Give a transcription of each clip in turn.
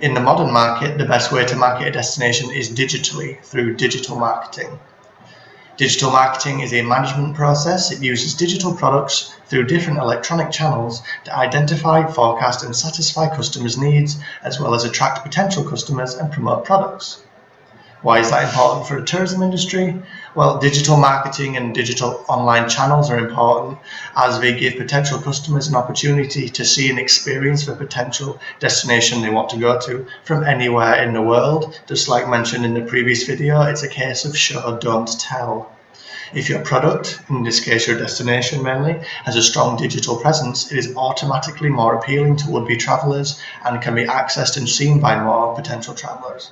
In the modern market, the best way to market a destination is digitally, through digital marketing. Digital marketing is a management process. It uses digital products through different electronic channels to identify, forecast, and satisfy customers' needs, as well as attract potential customers and promote products. Why is that important for the tourism industry? Well, digital marketing and digital online channels are important as they give potential customers an opportunity to see and experience the potential destination they want to go to from anywhere in the world. Just like mentioned in the previous video, it's a case of show, don't tell. If your product, in this case your destination mainly, has a strong digital presence, it is automatically more appealing to would-be travellers and can be accessed and seen by more potential travellers.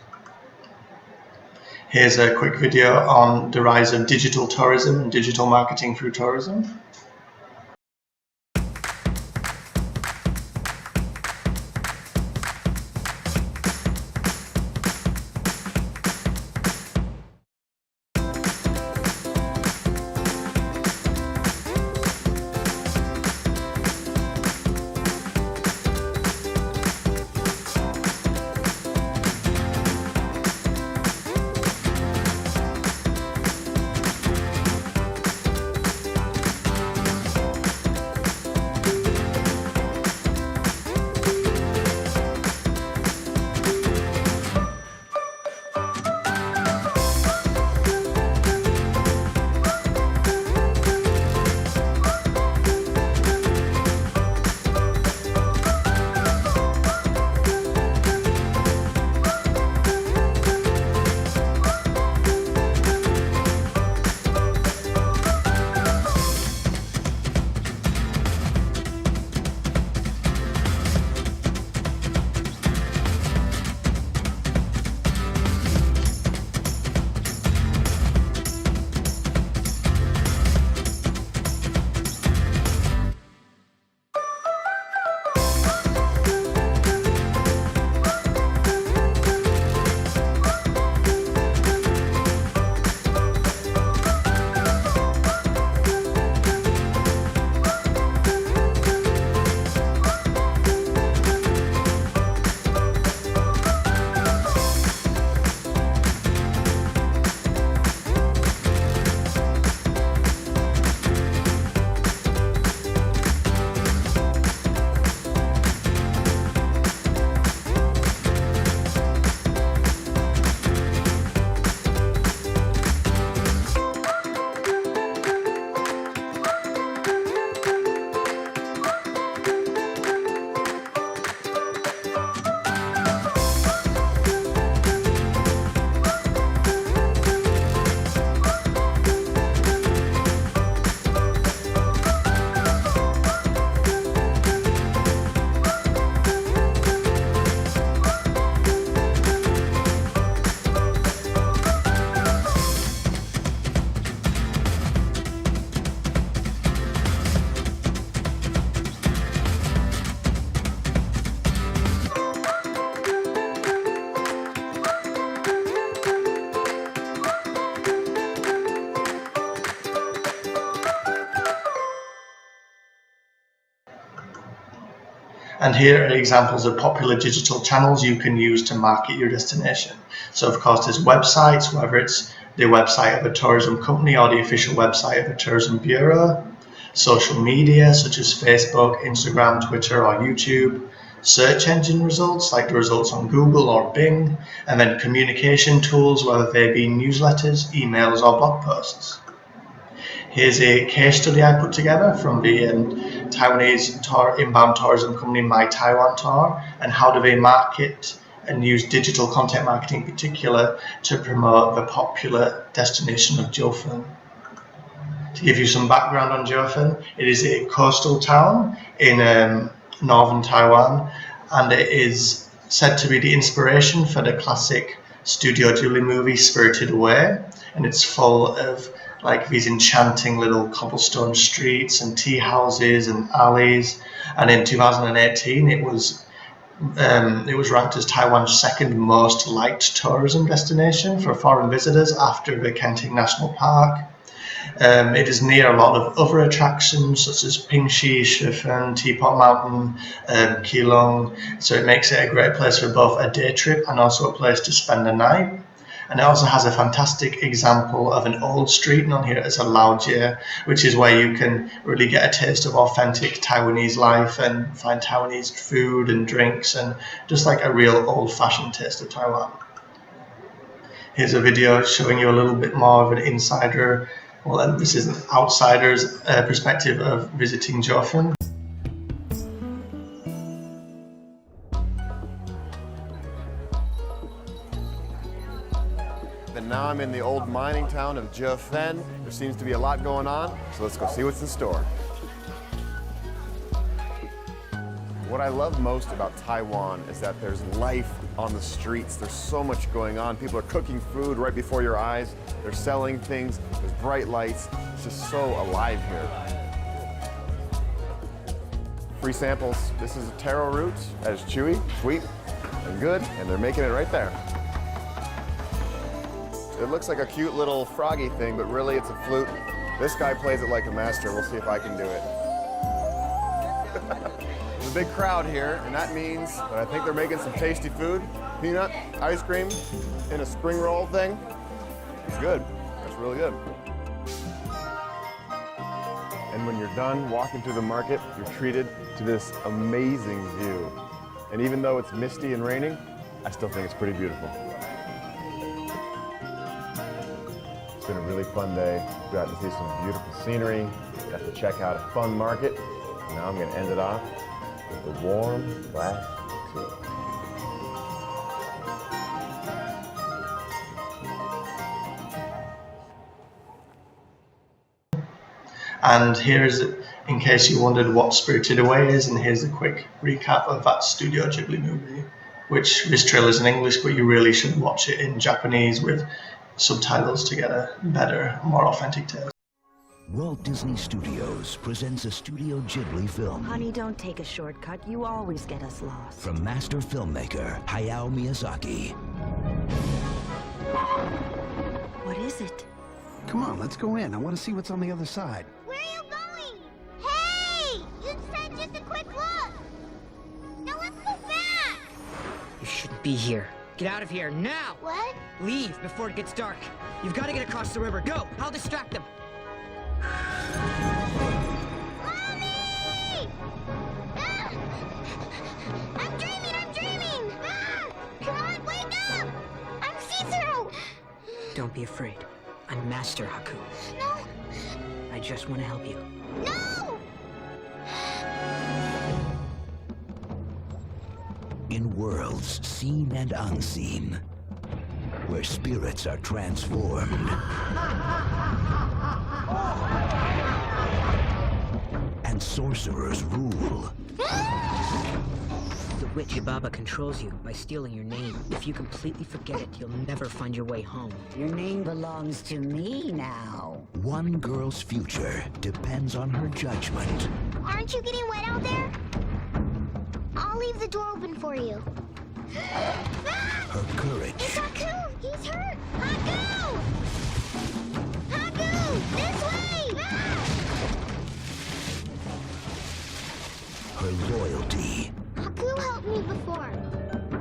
Here's a quick video on the rise of digital tourism and digital marketing through tourism. And here are examples of popular digital channels you can use to market your destination. So of course there's websites, whether it's the website of a tourism company or the official website of a tourism bureau, social media such as Facebook, Instagram, Twitter or YouTube, search engine results like the results on Google or Bing, and then communication tools, whether they be newsletters, emails or blog posts. Here's a case study I put together from the Taiwanese inbound tourism company My Taiwan Tour, and how do they market and use digital content marketing in particular to promote the popular destination of Jiufen. To give you some background on Jiufen, it is a coastal town in northern Taiwan, and it is said to be the inspiration for the classic Studio Ghibli movie Spirited Away, and it's full of like these enchanting little cobblestone streets and tea houses and alleys. And in 2018 it was ranked as Taiwan's second most liked tourism destination for foreign visitors after the Kenting National Park. It is near a lot of other attractions such as Pingxi, Shifen, Teapot Mountain, Keelung, so it makes it a great place for both a day trip and also a place to spend a night. And it also has a fantastic example of an old street known here as a Laojie, which is where you can really get a taste of authentic Taiwanese life and find Taiwanese food and drinks and just like a real old-fashioned taste of Taiwan. Here's a video showing you a little bit more of an insider, well, this is an outsider's perspective of visiting Jiufen. And now I'm in the old mining town of Jiufen. There seems to be a lot going on, so let's go see what's in store. What I love most about Taiwan is that there's life on the streets. There's so much going on. People are cooking food right before your eyes. They're selling things. There's bright lights. It's just so alive here. Free samples. This is a taro root that is chewy, sweet, and good, and they're making it right there. It looks like a cute little froggy thing, but really it's a flute. This guy plays it like a master. We'll see if I can do it. There's a big crowd here, and that means that I think they're making some tasty food. Peanut, ice cream, in a spring roll thing. It's good. That's really good. And when you're done walking through the market, you're treated to this amazing view. And even though it's misty and raining, I still think it's pretty beautiful. It's been a really fun day. We got to see some beautiful scenery, got to check out a fun market. And now I'm going to end it off with a warm black tea. And here's, in case you wondered what Spirited Away is, and here's a quick recap of that Studio Ghibli movie, which this trailer is in English, but you really should watch it in Japanese with subtitles to get a better, more authentic tale. Walt Disney Studios presents a Studio Ghibli film. Honey, don't take a shortcut. You always get us lost. From master filmmaker Hayao Miyazaki. What is it? Come on, let's go in. I want to see what's on the other side. Where are you going? Hey! You said just a quick look! Now let's go back! You shouldn't be here. Get out of here, now! What? Leave before it gets dark. You've got to get across the river. Go! I'll distract them. Mommy! Ah! I'm dreaming! Ah! Come on, wake up! I'm see-through! Don't be afraid. I'm Master Haku. No! I just want to help you. No! In worlds seen and unseen, where spirits are transformed and sorcerers rule. The witch Baba controls you by stealing your name. If you completely forget it, you'll never find your way home. Your name belongs to me now. One girl's future depends on her judgment. Aren't you getting wet out there? I'll leave the door open for you. Her courage. It's Haku! He's hurt! Haku! Haku! This way! Her loyalty. Haku helped me before.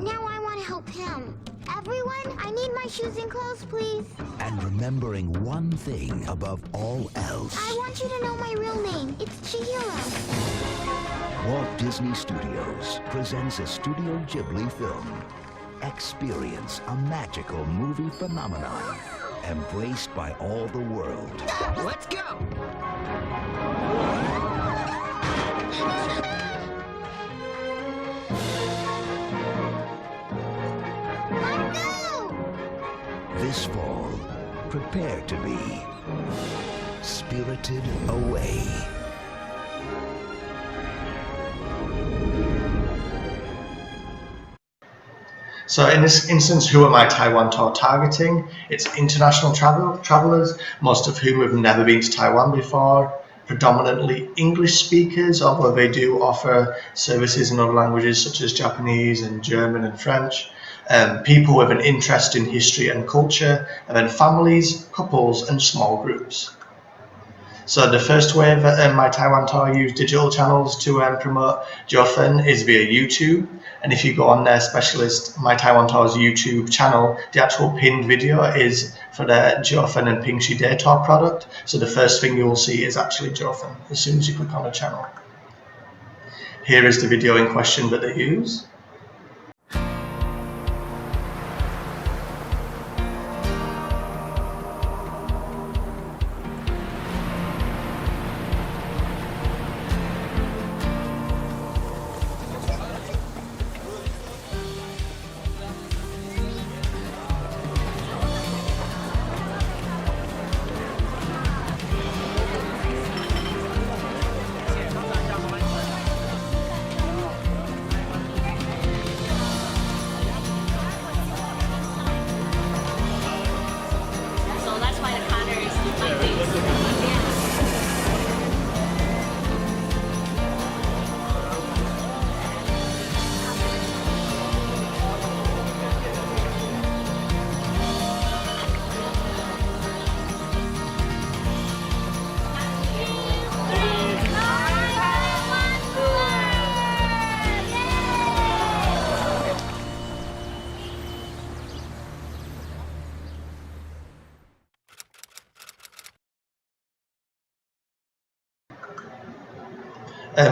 Now I want to help him. Everyone, I need my shoes and clothes, please. And remembering one thing above all else. I want you to know my real name. It's Chihiro. Walt Disney Studios presents a Studio Ghibli film. Experience a magical movie phenomenon embraced by all the world. Let's go! This fall, prepare to be spirited away. So in this instance, who am I Taiwan Tour targeting? It's international travelers, most of whom have never been to Taiwan before, predominantly English speakers, although they do offer services in other languages such as Japanese and German and French, people with an interest in history and culture, and then families, couples and small groups. So the first way that My Taiwan Tour use digital channels to promote Jiufen is via YouTube. And if you go on their specialist My Taiwan Tour's YouTube channel, the actual pinned video is for their Jiufen and Pingxi Day Tour product. So the first thing you will see is actually Jiufen as soon as you click on the channel. Here is the video in question that they use. So that's why the counter is like this.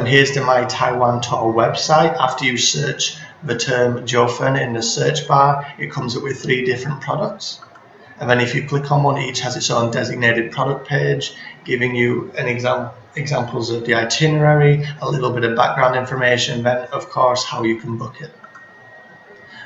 Here's the My Taiwan Tour website. After you search the term Jiufen in the search bar, it comes up with 3 different products. And then if you click on one, each has its own designated product page, giving you an examples of the itinerary, a little bit of background information, then of course how you can book it.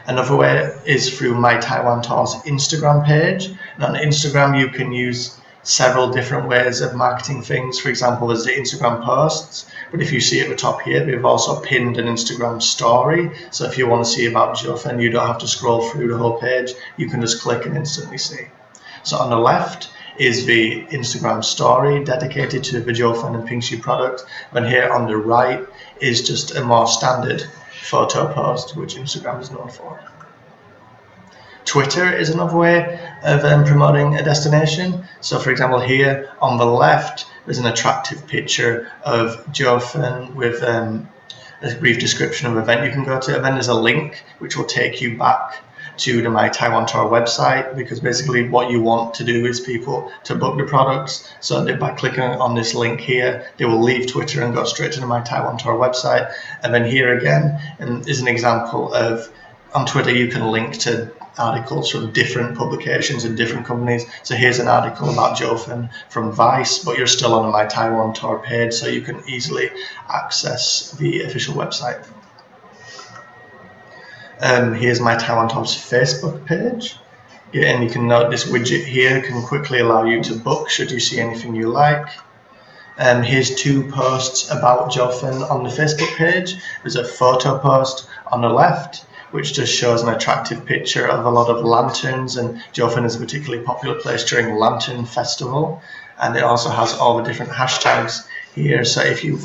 Another way is through My Taiwan Tour's Instagram page. And on Instagram, you can use several different ways of marketing things. For example, there's the Instagram posts, but if you see at the top here, we've also pinned an Instagram story. So if you want to see about Jiufen, you don't have to scroll through the whole page. You can just click and instantly see. So on the left is the Instagram story dedicated to the Jiufen and Pingxi product. Then here on the right is just a more standard photo post, which Instagram is known for. Twitter is another way of promoting a destination. So for example, here on the left, there's an attractive picture of Jiufen with a brief description of the event you can go to. And then there's a link which will take you back to the My Taiwan Tour website, because basically what you want to do is people to book the products. So by clicking on this link here, they will leave Twitter and go straight to the My Taiwan Tour website. And then here again is an example of, on Twitter you can link to articles from different publications and different companies. So here's an article about Jiufen from Vice, but you're still on the My Taiwan Tour page, so you can easily access the official website. Here's My Taiwan Tour's Facebook page. Yeah, and you can note this widget here can quickly allow you to book should you see anything you like. Here's 2 posts about Jiufen on the Facebook page. There's a photo post on the left, which just shows an attractive picture of a lot of lanterns, and Jiufen is a particularly popular place during Lantern Festival. And it also has all the different hashtags here, so if you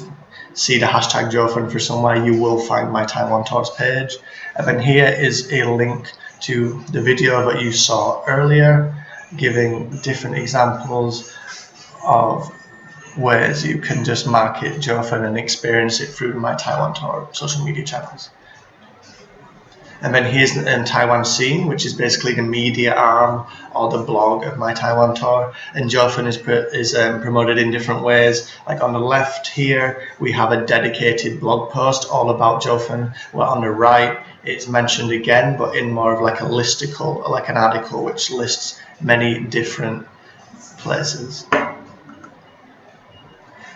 see the hashtag Jiufen for somewhere, you will find My Taiwan Tours page. And then here is a link to the video that you saw earlier, giving different examples of ways you can just market Jiufen and experience it through My Taiwan Tour social media channels. And then here's Taiwan Scene, which is basically the media arm or the blog of My Taiwan Tour. And Jiufen is promoted in different ways. Like on the left here, we have a dedicated blog post all about Jiufen. While on the right, it's mentioned again, but in more of like a listicle, like an article which lists many different places.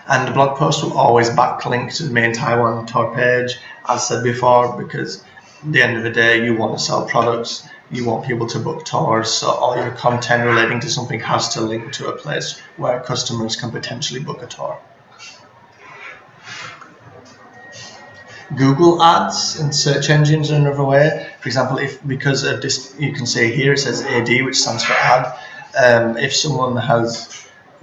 And the blog post will always backlink to the main Taiwan Tour page, as said before, because at the end of the day, you want to sell products, you want people to book tours, so all your content relating to something has to link to a place where customers can potentially book a tour. Google Ads and search engines are another way. For example, because of this, you can see here it says AD, which stands for ad. If someone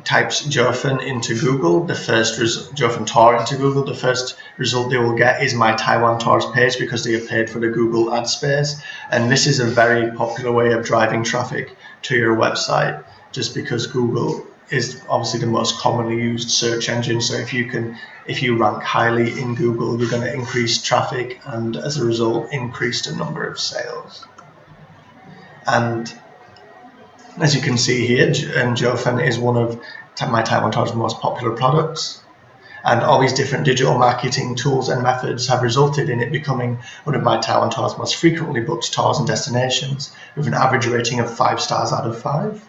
types Jiufen into Google, Jiufen Tour into Google, the first result they will get is My Taiwan Tours page, because they have paid for the Google ad space. And this is a very popular way of driving traffic to your website, just because Google is obviously the most commonly used search engine. So if you rank highly in Google, you're going to increase traffic and as a result increase the number of sales. And as you can see here, Jofen is one of my Taiwan Tower's most popular products. And all these different digital marketing tools and methods have resulted in it becoming one of my Taiwan Tower's most frequently booked tours and destinations, with an average rating of 5 stars out of 5.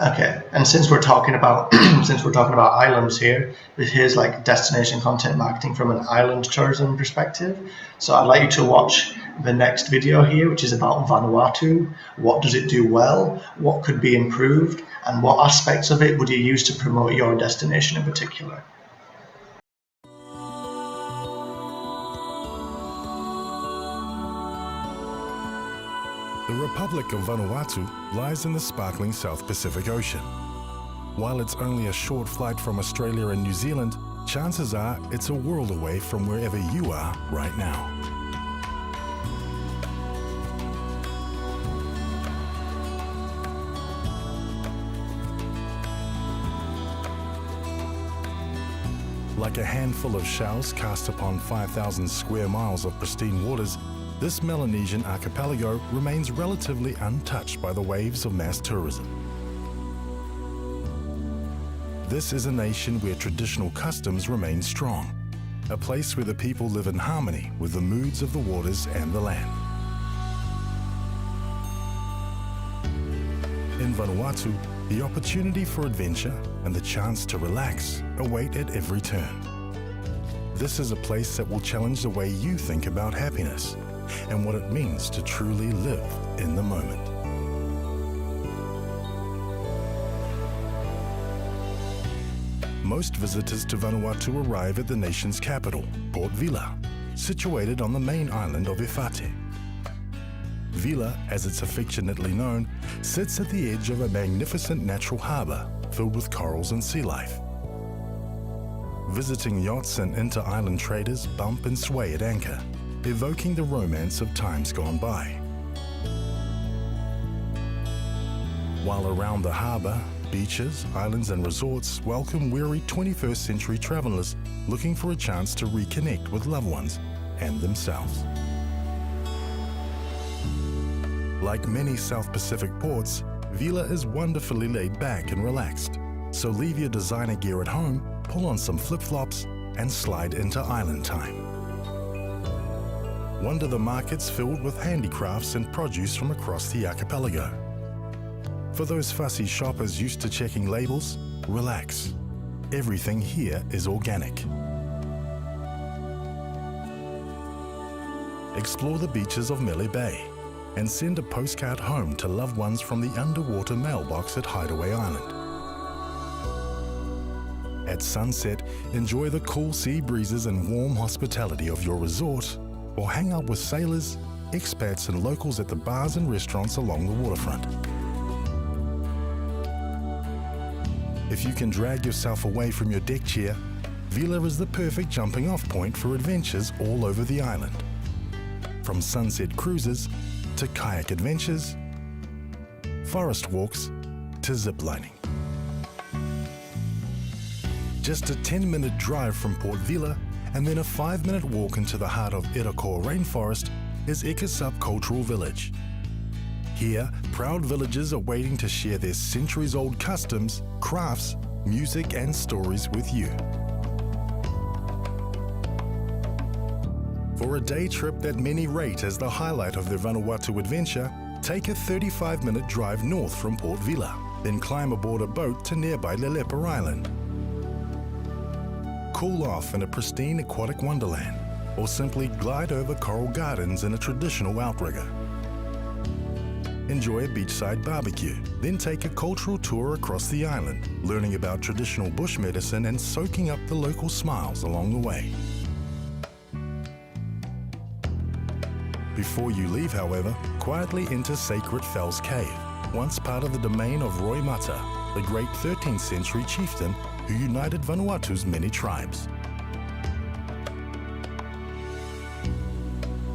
Okay, and since we're talking about islands here, here's like destination content marketing from an island tourism perspective. So I'd like you to watch the next video here, which is about Vanuatu. What does it do well? What could be improved? And what aspects of it would you use to promote your destination in particular? The Republic of Vanuatu lies in the sparkling South Pacific Ocean. While it's only a short flight from Australia and New Zealand, chances are it's a world away from wherever you are right now. Like a handful of shells cast upon 5,000 square miles of pristine waters, this Melanesian archipelago remains relatively untouched by the waves of mass tourism. This is a nation where traditional customs remain strong, a place where the people live in harmony with the moods of the waters and the land. In Vanuatu, the opportunity for adventure and the chance to relax await at every turn. This is a place that will challenge the way you think about happiness and what it means to truly live in the moment. Most visitors to Vanuatu arrive at the nation's capital, Port Vila, situated on the main island of Efate. Vila, as it's affectionately known, sits at the edge of a magnificent natural harbour filled with corals and sea life. Visiting yachts and inter-island traders bump and sway at anchor, evoking the romance of times gone by. While around the harbour, beaches, islands and resorts welcome weary 21st century travellers looking for a chance to reconnect with loved ones and themselves. Like many South Pacific ports, Vila is wonderfully laid back and relaxed. So leave your designer gear at home, pull on some flip-flops and slide into island time. Wander the markets filled with handicrafts and produce from across the archipelago. For those fussy shoppers used to checking labels, relax. Everything here is organic. Explore the beaches of Mele Bay and send a postcard home to loved ones from the underwater mailbox at Hideaway Island. At sunset, enjoy the cool sea breezes and warm hospitality of your resort, or hang out with sailors, expats and locals at the bars and restaurants along the waterfront. If you can drag yourself away from your deck chair, Vila is the perfect jumping off point for adventures all over the island. From sunset cruises to kayak adventures, forest walks to ziplining. Just a 10-minute drive from Port Vila and then a 5-minute walk into the heart of Iroquois rainforest is Ikasup Cultural Village. Here, proud villagers are waiting to share their centuries-old customs, crafts, music and stories with you. For a day trip that many rate as the highlight of their Vanuatu adventure, take a 35-minute drive north from Port Vila, then climb aboard a boat to nearby Lelepa Island. Cool off in a pristine aquatic wonderland, or simply glide over coral gardens in a traditional outrigger. Enjoy a beachside barbecue, then take a cultural tour across the island, learning about traditional bush medicine and soaking up the local smiles along the way. Before you leave, however, quietly enter Sacred Fells Cave, once part of the domain of Roy Mata, the great 13th century chieftain who united Vanuatu's many tribes.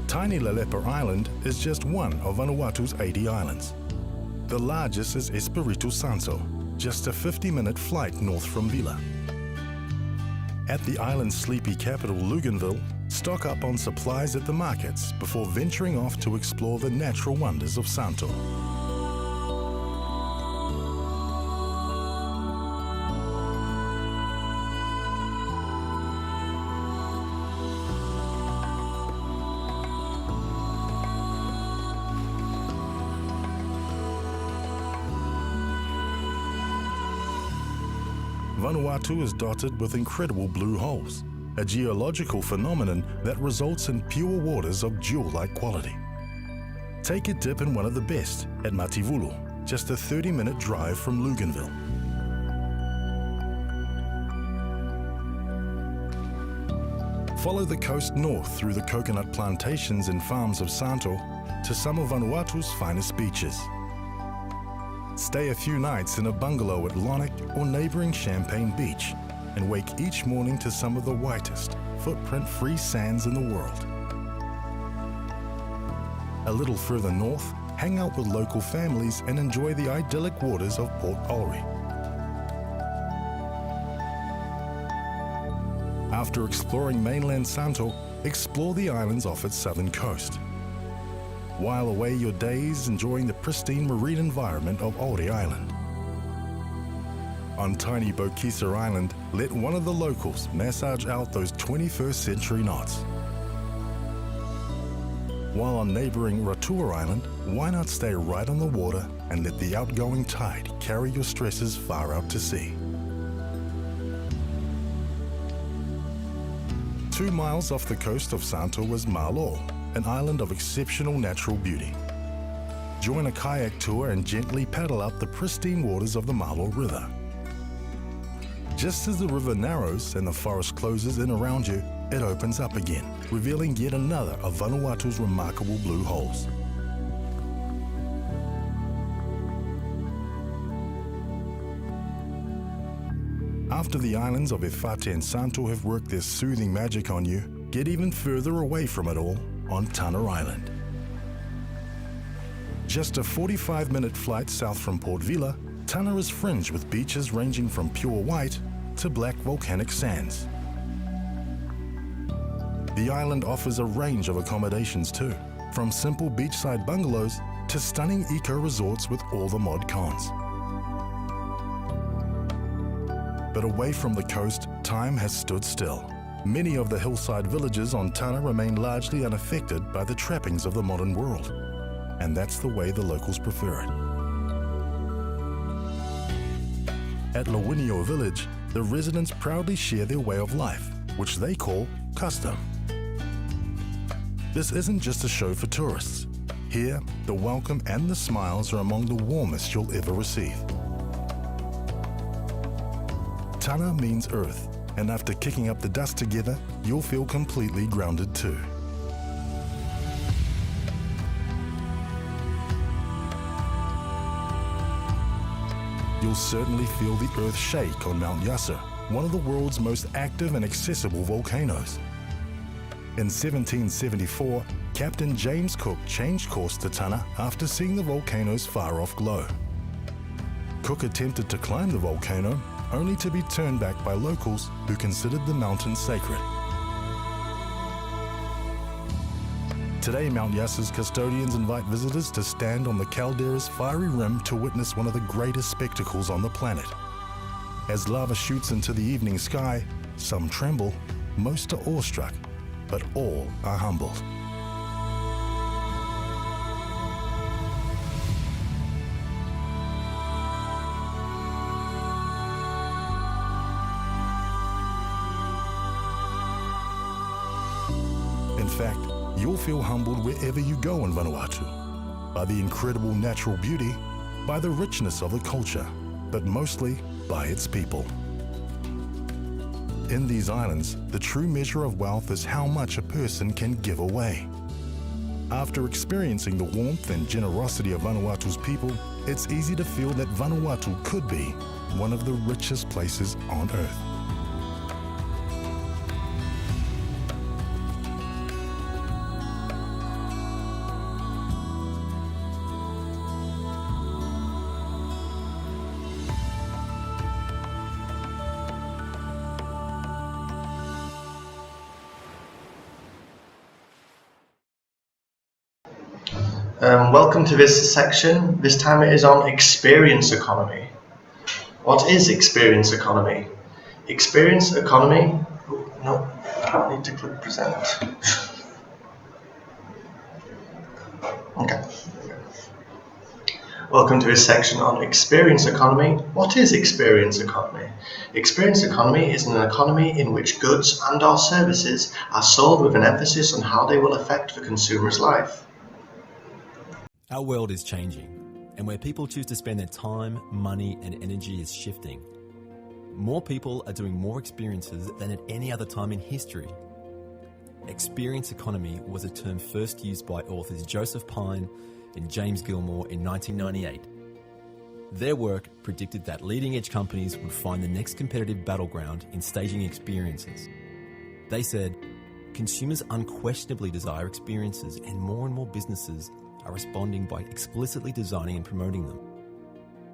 Tiny Lelepa Island is just one of Vanuatu's 80 islands. The largest is Espiritu Santo, just a 50-minute flight north from Vila. At the island's sleepy capital, Luganville, stock up on supplies at the markets before venturing off to explore the natural wonders of Santo. Vanuatu is dotted with incredible blue holes, a geological phenomenon that results in pure waters of jewel-like quality. Take a dip in one of the best at Mativulu, just a 30-minute drive from Luganville. Follow the coast north through the coconut plantations and farms of Santo to some of Vanuatu's finest beaches. Stay a few nights in a bungalow at Lonik or neighboring Champagne Beach and wake each morning to some of the whitest, footprint-free sands in the world. A little further north, hang out with local families and enjoy the idyllic waters of Port Ulri. After exploring mainland Santo, explore the islands off its southern coast. While away your days enjoying the pristine marine environment of Auri Island. On tiny Bokisa Island, let one of the locals massage out those 21st century knots. While on neighboring Ratua Island, why not stay right on the water and let the outgoing tide carry your stresses far out to sea. 2 miles off the coast of Santo was Malo, an island of exceptional natural beauty. Join a kayak tour and gently paddle up the pristine waters of the Malo River. Just as the river narrows and the forest closes in around you, it opens up again, revealing yet another of Vanuatu's remarkable blue holes. After the islands of Efate and Santo have worked their soothing magic on you, get even further away from it all on Tanna Island. Just a 45-minute flight south from Port Vila, Tanna is fringed with beaches ranging from pure white to black volcanic sands. The island offers a range of accommodations too, from simple beachside bungalows to stunning eco-resorts with all the mod cons. But away from the coast, time has stood still. Many of the hillside villages on Tanna remain largely unaffected by the trappings of the modern world. And that's the way the locals prefer it. At Lawinio village, the residents proudly share their way of life, which they call custom. This isn't just a show for tourists. Here, the welcome and the smiles are among the warmest you'll ever receive. Tanna means earth, and after kicking up the dust together, you'll feel completely grounded too. You'll certainly feel the earth shake on Mount Yasser, one of the world's most active and accessible volcanoes. In 1774, Captain James Cook changed course to Tanna after seeing the volcano's far-off glow. Cook attempted to climb the volcano, only to be turned back by locals who considered the mountain sacred. Today, Mount Yasser's custodians invite visitors to stand on the caldera's fiery rim to witness one of the greatest spectacles on the planet. As lava shoots into the evening sky, some tremble, most are awestruck, but all are humbled. In fact, you'll feel humbled wherever you go in Vanuatu, by the incredible natural beauty, by the richness of the culture, but mostly by its people. In these islands, the true measure of wealth is how much a person can give away. After experiencing the warmth and generosity of Vanuatu's people, it's easy to feel that Vanuatu could be one of the richest places on Earth. Welcome to this section. This time it is on experience economy. What is experience economy? Experience economy. Oh, no, I need to click present. Okay. Welcome to this section on experience economy. What is experience economy? Experience economy is an economy in which goods and/or services are sold with an emphasis on how they will affect the consumer's life. Our world is changing, and where people choose to spend their time, money, and energy is shifting. More people are doing more experiences than at any other time in history. Experience economy was a term first used by authors Joseph Pine and James Gilmore in 1998. Their work predicted that leading-edge companies would find the next competitive battleground in staging experiences. They said, consumers unquestionably desire experiences, and more businesses are responding by explicitly designing and promoting them.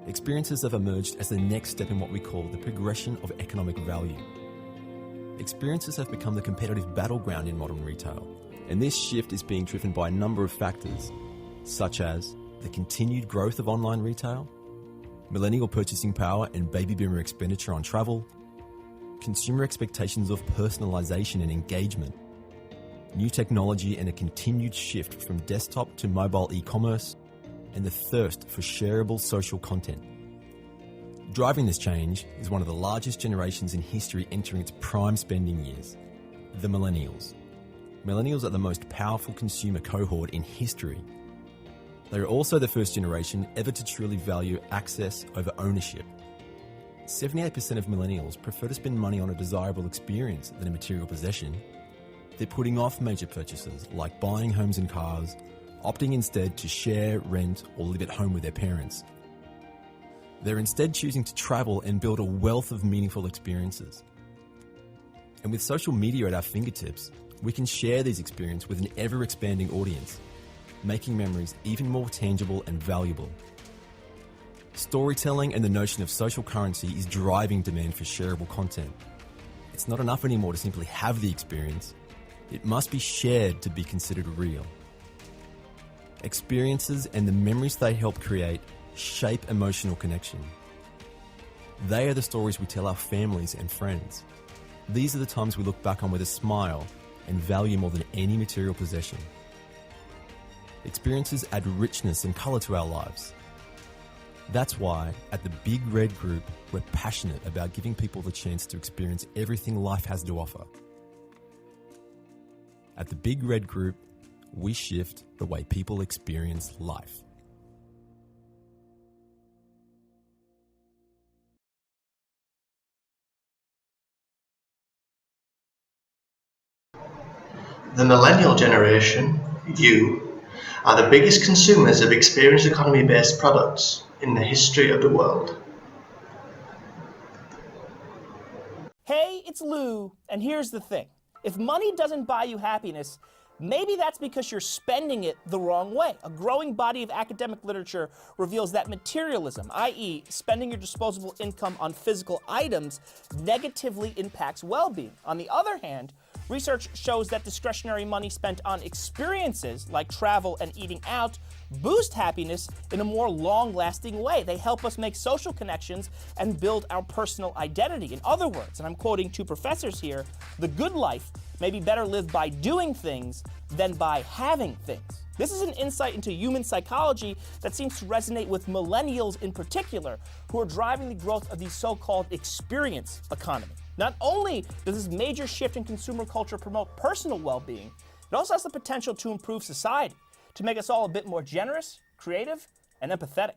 Experiences have emerged as the next step in what we call the progression of economic value. Experiences have become the competitive battleground in modern retail, and this shift is being driven by a number of factors, such as the continued growth of online retail, millennial purchasing power and baby boomer expenditure on travel, consumer expectations of personalization and engagement, new technology and a continued shift from desktop to mobile e-commerce, and the thirst for shareable social content. Driving this change is one of the largest generations in history entering its prime spending years, the millennials. Millennials are the most powerful consumer cohort in history. They are also the first generation ever to truly value access over ownership. 78% of millennials prefer to spend money on a desirable experience than a material possession. They're putting off major purchases like buying homes and cars, opting instead to share, rent, or live at home with their parents. They're instead choosing to travel and build a wealth of meaningful experiences. And with social media at our fingertips, we can share these experiences with an ever-expanding audience, making memories even more tangible and valuable. Storytelling and the notion of social currency is driving demand for shareable content. It's not enough anymore to simply have the experience. It must be shared to be considered real. Experiences and the memories they help create shape emotional connection. They are the stories we tell our families and friends. These are the times we look back on with a smile and value more than any material possession. Experiences add richness and colour to our lives. That's why, at the Big Red Group, we're passionate about giving people the chance to experience everything life has to offer. At the Big Red Group, we shift the way people experience life. The millennial generation, you, are the biggest consumers of experience economy-based products in the history of the world. Hey, it's Lou, and here's the thing. If money doesn't buy you happiness, maybe that's because you're spending it the wrong way. A growing body of academic literature reveals that materialism, i.e., spending your disposable income on physical items, negatively impacts well-being. On the other hand, research shows that discretionary money spent on experiences like travel and eating out boost happiness in a more long-lasting way. They help us make social connections and build our personal identity. In other words, and I'm quoting two professors here, the good life may be better lived by doing things than by having things. This is an insight into human psychology that seems to resonate with millennials in particular, who are driving the growth of the so-called experience economy. Not only does this major shift in consumer culture promote personal well-being, it also has the potential to improve society, to make us all a bit more generous, creative, and empathetic.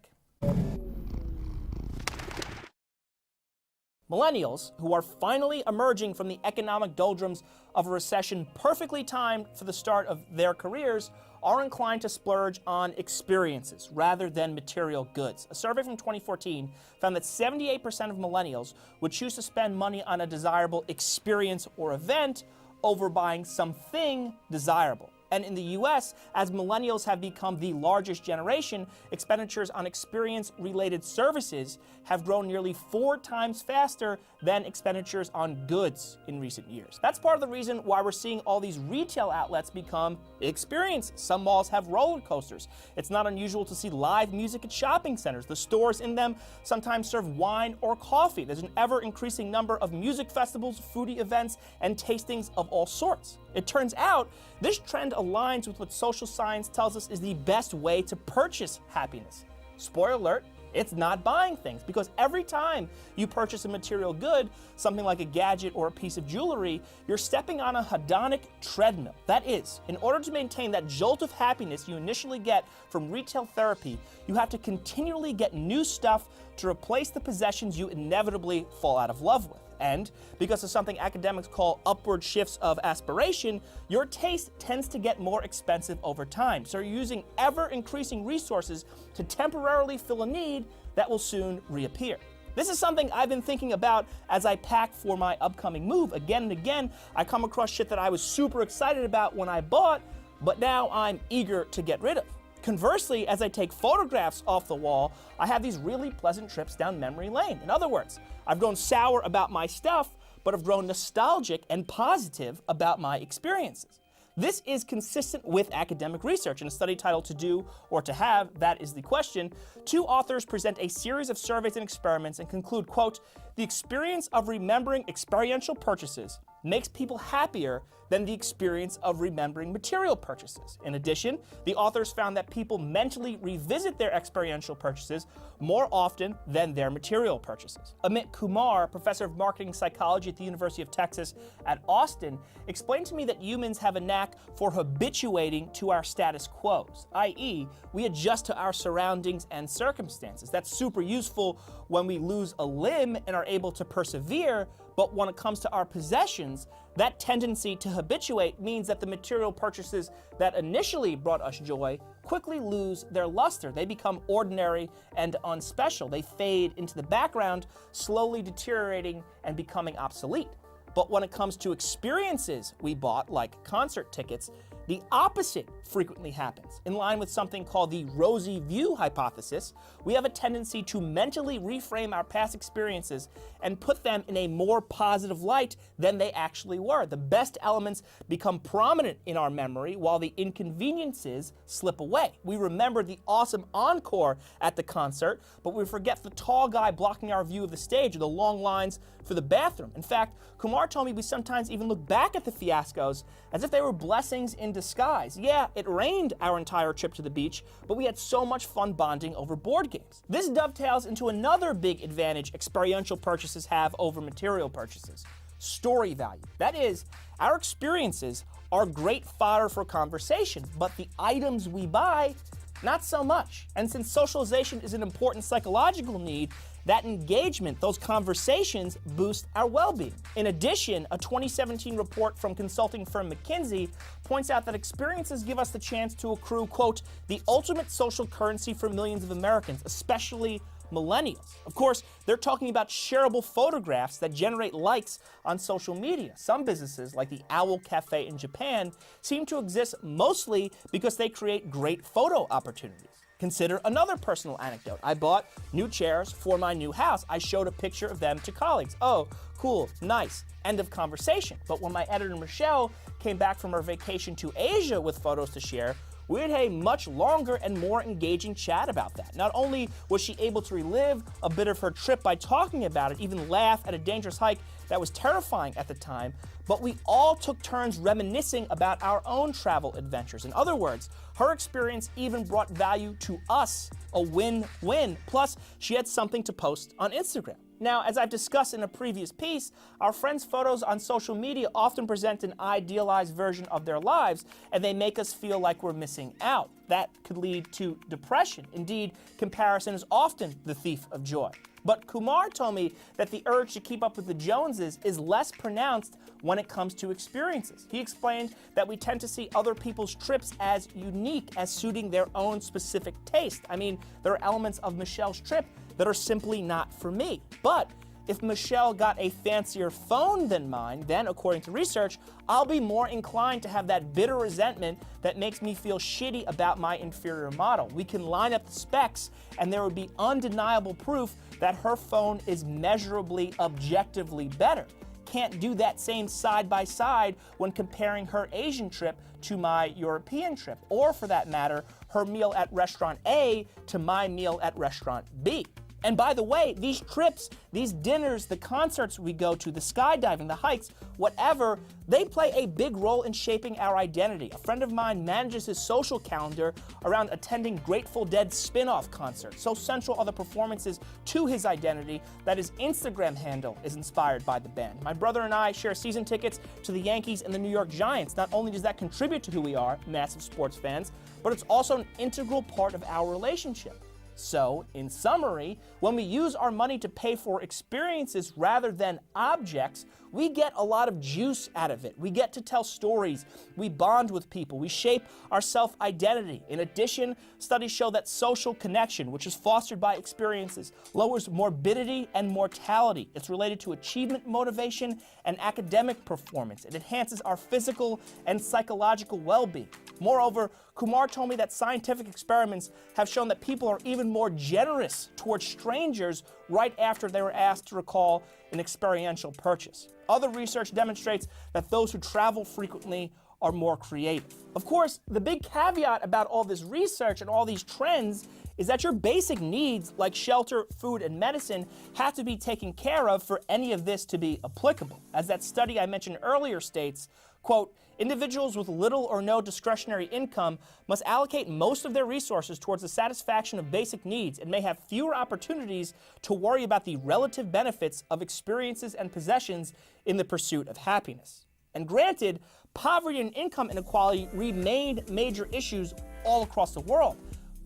Millennials, who are finally emerging from the economic doldrums of a recession perfectly timed for the start of their careers, are inclined to splurge on experiences rather than material goods. A survey from 2014 found that 78% of millennials would choose to spend money on a desirable experience or event over buying something desirable. And in the US, as millennials have become the largest generation, expenditures on experience-related services have grown nearly 4 times faster than expenditures on goods in recent years. That's part of the reason why we're seeing all these retail outlets become experiences. Some malls have roller coasters. It's not unusual to see live music at shopping centers. The stores in them sometimes serve wine or coffee. There's an ever-increasing number of music festivals, foodie events, and tastings of all sorts. It turns out this trend aligns with what social science tells us is the best way to purchase happiness. Spoiler alert, it's not buying things, because every time you purchase a material good, something like a gadget or a piece of jewelry, you're stepping on a hedonic treadmill. That is, in order to maintain that jolt of happiness you initially get from retail therapy, you have to continually get new stuff to replace the possessions you inevitably fall out of love with. And because of something academics call upward shifts of aspiration, your taste tends to get more expensive over time. So you're using ever-increasing resources to temporarily fill a need that will soon reappear. This is something I've been thinking about as I pack for my upcoming move. Again and again, I come across shit that I was super excited about when I bought, but now I'm eager to get rid of. Conversely, as I take photographs off the wall, I have these really pleasant trips down memory lane. In other words, I've grown sour about my stuff, but have grown nostalgic and positive about my experiences. This is consistent with academic research. In a study titled To Do or To Have, that is the question, 2 authors present a series of surveys and experiments and conclude, quote, the experience of remembering experiential purchases makes people happier than the experience of remembering material purchases. In addition, the authors found that people mentally revisit their experiential purchases more often than their material purchases. Amit Kumar, professor of marketing psychology at the University of Texas at Austin, explained to me that humans have a knack for habituating to our status quos, i.e., we adjust to our surroundings and circumstances. That's super useful when we lose a limb and are able to persevere, but when it comes to our possessions, that tendency to habituate means that the material purchases that initially brought us joy quickly lose their luster. They become ordinary and unspecial. They fade into the background, slowly deteriorating and becoming obsolete. But when it comes to experiences we bought, like concert tickets, the opposite frequently happens. In line with something called the rosy view hypothesis, we have a tendency to mentally reframe our past experiences and put them in a more positive light than they actually were. The best elements become prominent in our memory while the inconveniences slip away. We remember the awesome encore at the concert, but we forget the tall guy blocking our view of the stage or the long lines for the bathroom. In fact, Kumar told me we sometimes even look back at the fiascos as if they were blessings in disguise. Yeah, it rained our entire trip to the beach, but we had so much fun bonding over board games. This dovetails into another big advantage experiential purchases have over material purchases: story value. That is, our experiences are great fodder for conversation, but the items we buy, not so much. And since socialization is an important psychological need, that engagement, those conversations, boost our well-being. In addition, a 2017 report from consulting firm McKinsey points out that experiences give us the chance to accrue, quote, the ultimate social currency for millions of Americans, especially millennials. Of course, they're talking about shareable photographs that generate likes on social media. Some businesses, like the Owl Cafe in Japan, seem to exist mostly because they create great photo opportunities. Consider another personal anecdote. I bought new chairs for my new house. I showed a picture of them to colleagues. Oh, cool, nice, end of conversation. But when my editor Michelle came back from her vacation to Asia with photos to share, we had a much longer and more engaging chat about that. Not only was she able to relive a bit of her trip by talking about it, even laugh at a dangerous hike that was terrifying at the time, but we all took turns reminiscing about our own travel adventures. In other words, her experience even brought value to us, a win-win. Plus, she had something to post on Instagram. Now, as I've discussed in a previous piece, our friends' photos on social media often present an idealized version of their lives, and they make us feel like we're missing out. That could lead to depression. Indeed, comparison is often the thief of joy. But Kumar told me that the urge to keep up with the Joneses is less pronounced when it comes to experiences. He explained that we tend to see other people's trips as unique, as suiting their own specific taste. I mean, there are elements of Michelle's trip that are simply not for me. But if Michelle got a fancier phone than mine, then, according to research, I'll be more inclined to have that bitter resentment that makes me feel shitty about my inferior model. We can line up the specs, and there would be undeniable proof that her phone is measurably, objectively better. Can't do that same side by side when comparing her Asian trip to my European trip, or for that matter, her meal at restaurant A to my meal at restaurant B. And by the way, these trips, these dinners, the concerts we go to, the skydiving, the hikes, whatever, they play a big role in shaping our identity. A friend of mine manages his social calendar around attending Grateful Dead spin-off concerts. So central are the performances to his identity that his Instagram handle is inspired by the band. My brother and I share season tickets to the Yankees and the New York Giants. Not only does that contribute to who we are, massive sports fans, but it's also an integral part of our relationship. So, in summary, when we use our money to pay for experiences rather than objects, we get a lot of juice out of it. We get to tell stories, we bond with people, we shape our self-identity. In addition, studies show that social connection, which is fostered by experiences, lowers morbidity and mortality. It's related to achievement motivation and academic performance. It enhances our physical and psychological well-being. Moreover, Kumar told me that scientific experiments have shown that people are even more generous towards strangers right after they were asked to recall an experiential purchase. Other research demonstrates that those who travel frequently are more creative. Of course, the big caveat about all this research and all these trends is that your basic needs like shelter, food, and medicine have to be taken care of for any of this to be applicable. As that study I mentioned earlier states, quote, individuals with little or no discretionary income must allocate most of their resources towards the satisfaction of basic needs and may have fewer opportunities to worry about the relative benefits of experiences and possessions in the pursuit of happiness. And granted, poverty and income inequality remained major issues all across the world.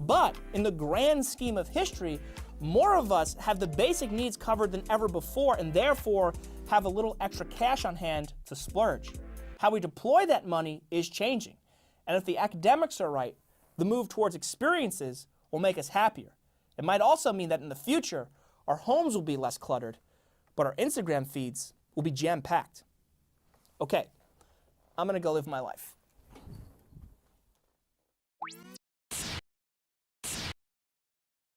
But in the grand scheme of history, more of us have the basic needs covered than ever before and therefore have a little extra cash on hand to splurge. How we deploy that money is changing. And if the academics are right, the move towards experiences will make us happier. It might also mean that in the future, our homes will be less cluttered, but our Instagram feeds will be jam-packed. Okay, I'm gonna go live my life.